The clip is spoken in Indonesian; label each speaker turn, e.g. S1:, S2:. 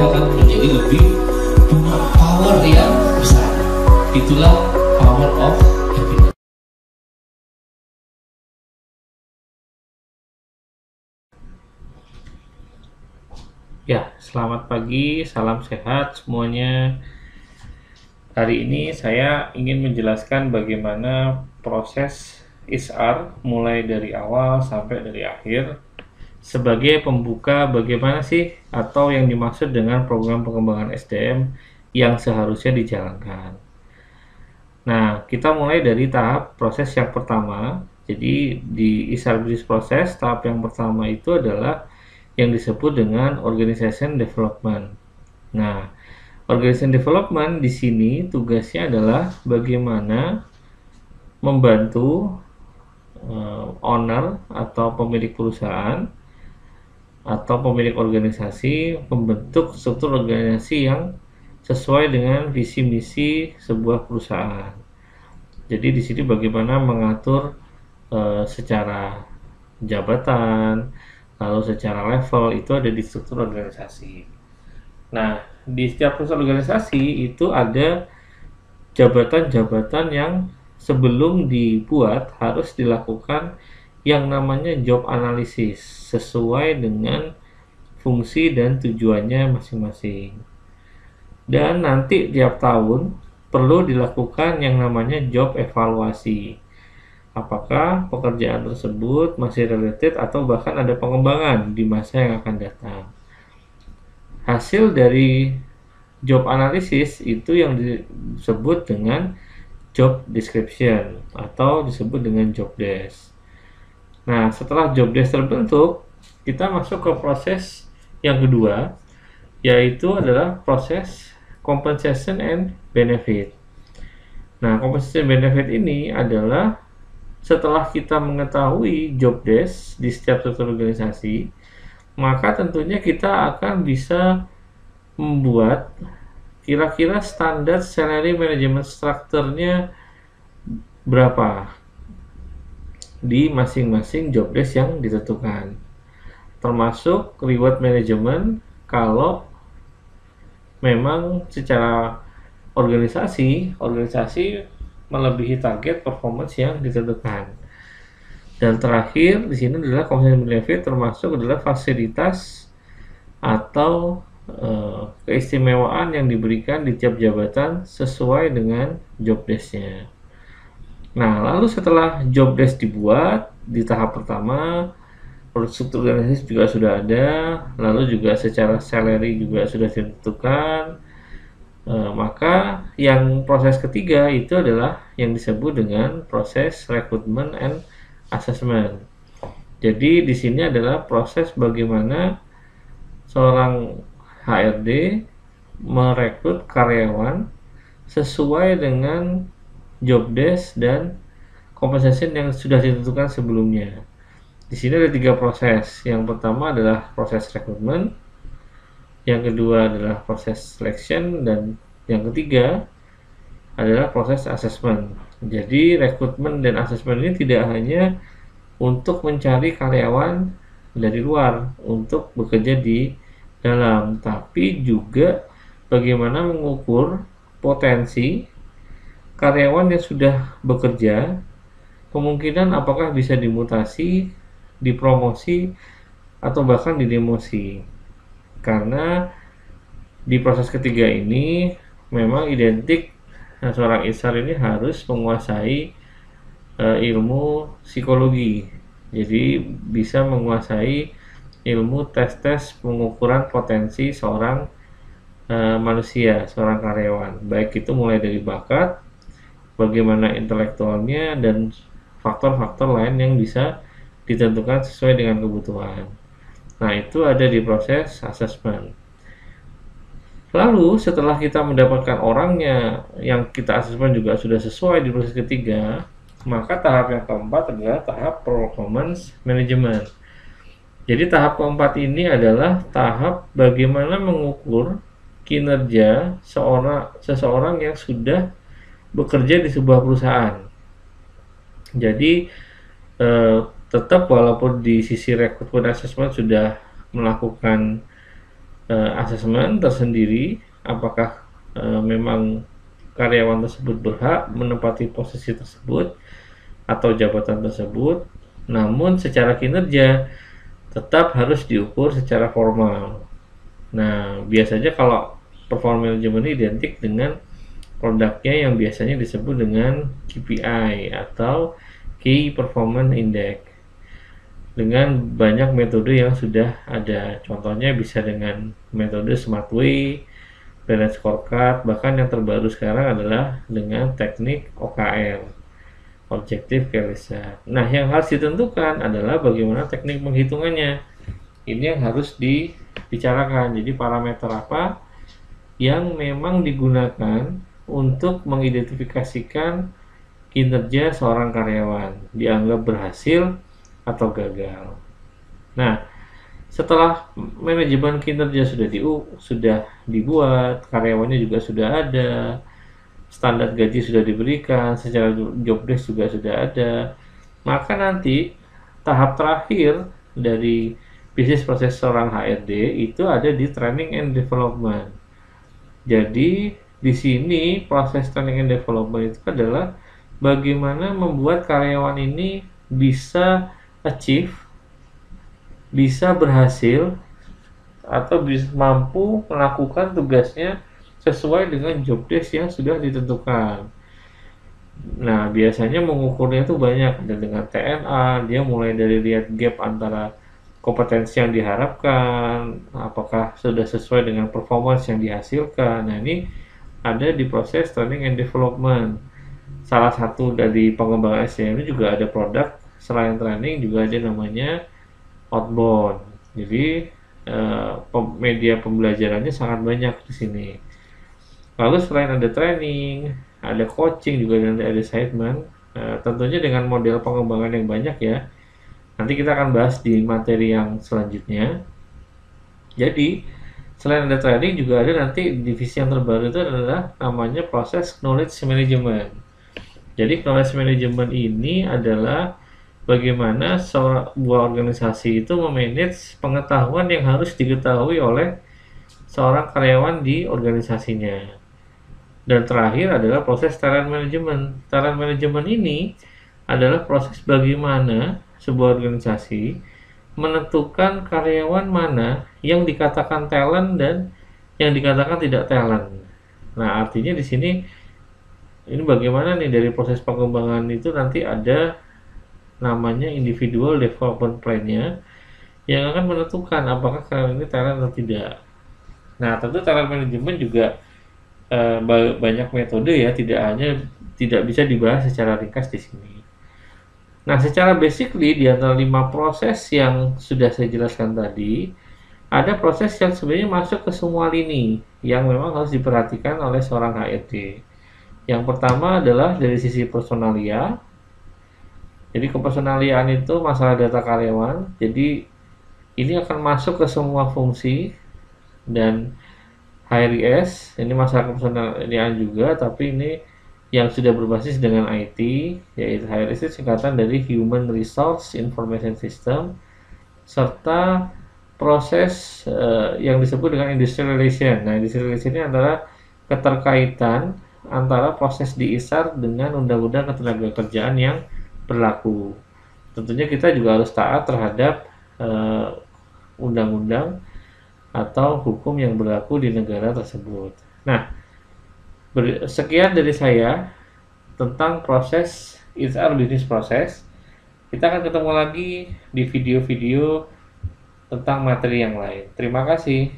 S1: akan menjadi lebih power yang besar. Itulah power of happiness. Ya, selamat pagi, salam sehat semuanya. Hari ini saya ingin menjelaskan bagaimana proses ISR mulai dari awal sampai dari akhir. Sebagai pembuka, bagaimana sih atau yang dimaksud dengan program pengembangan SDM yang seharusnya dijalankan. Nah, kita mulai dari tahap proses yang pertama. Jadi di ISR business process, tahap yang pertama itu adalah yang disebut dengan organization development. Nah, organization development di sini tugasnya adalah bagaimana membantu owner atau pemilik perusahaan atau pemilik organisasi membentuk struktur organisasi yang sesuai dengan visi misi sebuah perusahaan. Jadi di sini bagaimana mengatur secara jabatan, lalu secara level itu ada di struktur organisasi. Nah, di setiap struktur organisasi itu ada jabatan-jabatan yang sebelum dibuat harus dilakukan yang namanya job analysis sesuai dengan fungsi dan tujuannya masing-masing. Dan nanti tiap tahun perlu dilakukan yang namanya job evaluasi. Apakah pekerjaan tersebut masih related atau bahkan ada pengembangan di masa yang akan datang. Hasil dari job analysis itu yang disebut dengan job description atau disebut dengan job desk. Nah, setelah job desk terbentuk, kita masuk ke proses yang kedua, yaitu adalah proses compensation and benefit. Nah, compensation benefit ini adalah setelah kita mengetahui job desk di setiap struktur organisasi, maka tentunya kita akan bisa membuat kira-kira standar salary management structure-nya berapa di masing-masing job desk yang ditentukan, termasuk reward management kalau memang secara organisasi melebihi target performance yang ditentukan. Dan terakhir di sini adalah compensation benefit, termasuk adalah fasilitas atau keistimewaan yang diberikan di tiap jabatan sesuai dengan job desk-nya. Nah, lalu setelah job desk dibuat di tahap pertama, struktur organisasi juga sudah ada, lalu juga secara salary juga sudah ditentukan, maka yang proses ketiga itu adalah yang disebut dengan proses recruitment and assessment. Jadi di sini adalah proses bagaimana seorang HRD merekrut karyawan sesuai dengan job desk dan compensation yang sudah ditentukan sebelumnya. Di sini ada 3 proses. Yang pertama adalah proses rekrutmen, yang kedua adalah proses selection, dan yang ketiga adalah proses assessment. Jadi rekrutmen dan assessment ini tidak hanya untuk mencari karyawan dari luar untuk bekerja di dalam, tapi juga bagaimana mengukur potensi karyawan yang sudah bekerja, kemungkinan apakah bisa dimutasi, dipromosi, atau bahkan didemosi. Karena di proses ketiga ini memang identik seorang ISR ini harus menguasai ilmu psikologi. Jadi bisa menguasai ilmu tes-tes pengukuran potensi seorang manusia, seorang karyawan. Baik itu mulai dari bakat, bagaimana intelektualnya, dan faktor-faktor lain yang bisa ditentukan sesuai dengan kebutuhan. Nah, itu ada di proses assessment. Lalu setelah kita mendapatkan orangnya yang kita assessment juga sudah sesuai di proses ketiga, maka tahap yang keempat adalah tahap performance management. Jadi tahap keempat ini adalah tahap bagaimana mengukur kinerja seseorang yang sudah bekerja di sebuah perusahaan. Jadi tetap walaupun di sisi rekrutmen assessment sudah melakukan asesmen tersendiri apakah memang karyawan tersebut berhak menempati posisi tersebut atau jabatan tersebut, namun secara kinerja tetap harus diukur secara formal. Nah, biasanya kalau performance management identik dengan produknya yang biasanya disebut dengan KPI atau Key Performance Index dengan banyak metode yang sudah ada. Contohnya bisa dengan metode Smart Way, Balance Scorecard, bahkan yang terbaru sekarang adalah dengan teknik OKR, Objective Key Result. Nah, yang harus ditentukan adalah bagaimana teknik penghitungannya. Ini yang harus dibicarakan. Jadi parameter apa yang memang digunakan untuk mengidentifikasikan kinerja seorang karyawan dianggap berhasil atau gagal. Nah, setelah manajemen kinerja sudah dibuat, karyawannya juga sudah ada, standar gaji sudah diberikan, secara job desk juga sudah ada, maka nanti tahap terakhir dari bisnis proses seorang HRD itu ada di training and development. Jadi di sini proses training and development itu adalah bagaimana membuat karyawan ini bisa achieve, bisa berhasil atau bisa mampu melakukan tugasnya sesuai dengan job desk yang sudah ditentukan. Nah, biasanya mengukurnya itu banyak, dan dengan TNA dia mulai dari lihat gap antara kompetensi yang diharapkan, apakah sudah sesuai dengan performance yang dihasilkan. Nah, ini ada di proses training and development. Salah satu dari pengembangan SDM ini juga ada produk, selain training juga ada namanya outbound. Jadi media pembelajarannya sangat banyak di sini. Lalu selain ada training, ada coaching, juga ada assignment. Tentunya dengan model pengembangan yang banyak ya. Nanti kita akan bahas di materi yang selanjutnya. Jadi selain ada training juga ada nanti divisi yang terbaru itu adalah namanya proses knowledge management. Jadi knowledge management ini adalah bagaimana sebuah organisasi itu memanage pengetahuan yang harus diketahui oleh seorang karyawan di organisasinya. Dan terakhir adalah proses talent management. Talent management ini adalah proses bagaimana sebuah organisasi menentukan karyawan mana yang dikatakan talent dan yang dikatakan tidak talent. Nah, artinya di sini ini bagaimana nih dari proses pengembangan itu nanti ada namanya individual development plan-nya yang akan menentukan apakah karyawan ini talent atau tidak. Nah, tentu talent management juga banyak metode ya, tidak bisa dibahas secara ringkas di sini. Nah, secara basically di antara 5 proses yang sudah saya jelaskan tadi, ada proses yang sebenarnya masuk ke semua lini yang memang harus diperhatikan oleh seorang HRD. Yang pertama adalah dari sisi personalia. Jadi kepersonaliaan itu masalah data karyawan. Jadi ini akan masuk ke semua fungsi, dan HRIS ini masalah kepersonaliaan juga, tapi ini yang sudah berbasis dengan IT, yaitu HRIS itu singkatan dari Human Resource Information System, serta proses yang disebut dengan industrial relation. Nah, industrial relation ini adalah keterkaitan antara proses di ISAR dengan undang-undang ketenagakerjaan yang berlaku. Tentunya kita juga harus taat terhadap undang-undang atau hukum yang berlaku di negara tersebut. Nah, sekian dari saya tentang proses HR business process. Kita akan ketemu lagi di video-video tentang materi yang lain. Terima kasih.